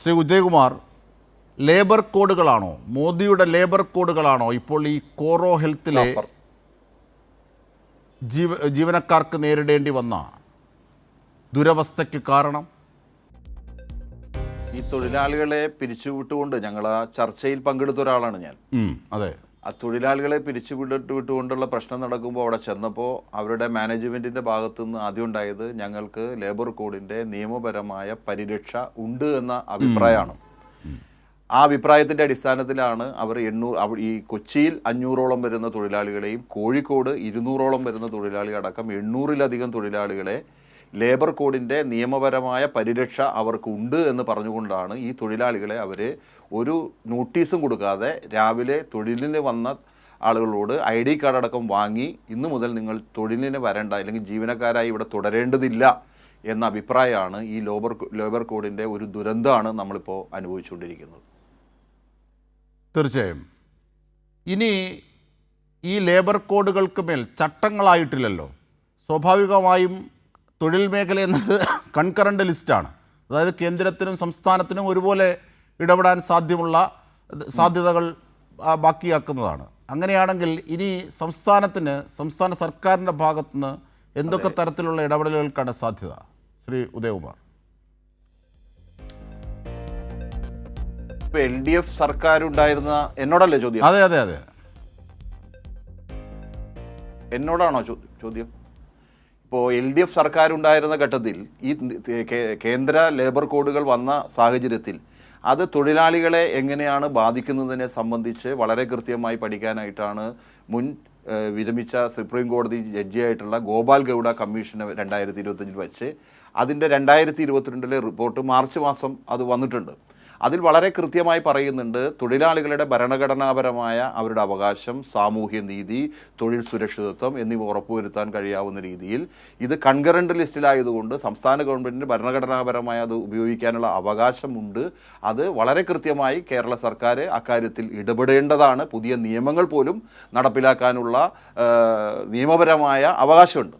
Shri Udayakumar, labour കോഡുകളാണോ, മോദിയുടെ labour കോഡുകളാണോ ഇപ്പോൾ ഈ കോറോ ഹെൽത്തിലെ ജീവനക്കാർക്ക് നേരിടേണ്ടി വന്ന ദുരവസ്ഥയ്ക്ക് കാരണം? ഈ തൊഴിലാളികളെ പിരിച്ചുവിട്ടുകൊണ്ട് ഞങ്ങൾ ആ ചർച്ചയിൽ പങ്കെടുത്ത ഒരാളാണ് ഞാൻ. അതെ, ആ തൊഴിലാളികളെ വിട്ടുകൊണ്ടുള്ള പ്രശ്നം നടക്കുമ്പോൾ അവിടെ ചെന്നപ്പോൾ അവരുടെ മാനേജ്മെൻറ്റിൻ്റെ ഭാഗത്തുനിന്ന് ആദ്യം ഉണ്ടായത് ഞങ്ങൾക്ക് ലേബർ കോഡിൻ്റെ നിയമപരമായ പരിരക്ഷ ഉണ്ട് എന്ന അഭിപ്രായമാണ്. ആ അഭിപ്രായത്തിൻ്റെ അടിസ്ഥാനത്തിലാണ് അവർ ഈ കൊച്ചിയിൽ 500ഓളം വരുന്ന തൊഴിലാളികളെയും കോഴിക്കോട് 200ഓളം വരുന്ന തൊഴിലാളികളടക്കം 800-ലധികം തൊഴിലാളികളെ ലേബർ കോഡിൻ്റെ നിയമപരമായ പരിരക്ഷ അവർക്കുണ്ട് എന്ന് പറഞ്ഞുകൊണ്ടാണ് ഈ തൊഴിലാളികളെ അവർ ഒരു നോട്ടീസും കൊടുക്കാതെ രാവിലെ തൊഴിലിന് വന്ന ആളുകളോട് ID കാർഡ് അടക്കം വാങ്ങി ഇന്നു മുതൽ നിങ്ങൾ തൊഴിലിന് വരണ്ട, അല്ലെങ്കിൽ ജീവനക്കാരായി ഇവിടെ തുടരേണ്ടതില്ല എന്ന അഭിപ്രായമാണ് ഈ ലേബർ കോഡിൻ്റെ ഒരു ദുരന്തമാണ് നമ്മളിപ്പോൾ അനുഭവിച്ചുകൊണ്ടിരിക്കുന്നത്. തീർച്ചയായും. ഇനി ഈ ലേബർ കോഡുകൾക്ക് മേൽ ചട്ടങ്ങളായിട്ടില്ലല്ലോ. സ്വാഭാവികമായും തൊഴിൽ മേഖല എന്നത് കൺകറൻ്റ് ലിസ്റ്റാണ്. അതായത് കേന്ദ്രത്തിനും സംസ്ഥാനത്തിനും ഒരുപോലെ ഇടപെടാൻ സാധ്യതകൾ ബാക്കിയാക്കുന്നതാണ്. അങ്ങനെയാണെങ്കിൽ ഇനി സംസ്ഥാന സർക്കാരിൻ്റെ ഭാഗത്തുനിന്ന് എന്തൊക്കെ തരത്തിലുള്ള ഇടപെടലുകൾക്കാണ് സാധ്യത? ശ്രീ ഉദയകുമാർ. ഇപ്പോൾ LDF സർക്കാരുണ്ടായിരുന്ന എന്നോടല്ലേ ചോദ്യം? അതെ അതെ അതെ, എന്നോടാണോ ചോദ്യം? ഇപ്പോൾ LDF സർക്കാരുണ്ടായിരുന്ന ഘട്ടത്തിൽ ഈ കേന്ദ്ര ലേബർ കോഡുകൾ വന്ന സാഹചര്യത്തിൽ അത് തൊഴിലാളികളെ എങ്ങനെയാണ് ബാധിക്കുന്നതിനെ സംബന്ധിച്ച് വളരെ കൃത്യമായി പഠിക്കാനായിട്ടാണ് മുൻ വിരമിച്ച സുപ്രീം കോടതി ജഡ്ജിയായിട്ടുള്ള ഗോപാൽ ഗൗഡ കമ്മീഷനെ 2025 വെച്ച് അതിൻ്റെ 2022 റിപ്പോർട്ട് മാർച്ച് മാസം അത് വന്നിട്ടുണ്ട്. അതിൽ വളരെ കൃത്യമായി പറയുന്നുണ്ട് തൊഴിലാളികളുടെ ഭരണഘടനാപരമായ അവരുടെ അവകാശം, സാമൂഹ്യ നീതി, തൊഴിൽ സുരക്ഷിതത്വം എന്നിവ ഉറപ്പുവരുത്താൻ കഴിയാവുന്ന രീതിയിൽ ഇത് കൺകറൻ്റ് ലിസ്റ്റിലായതുകൊണ്ട് സംസ്ഥാന ഗവൺമെൻറ്റിന് ഭരണഘടനാപരമായ അത് ഉപയോഗിക്കാനുള്ള അവകാശമുണ്ട്. അത് വളരെ കൃത്യമായി കേരള സർക്കാർ അക്കാര്യത്തിൽ ഇടപെടേണ്ടതാണ്. പുതിയ നിയമങ്ങൾ പോലും നടപ്പിലാക്കാനുള്ള നിയമപരമായ അവകാശമുണ്ട്.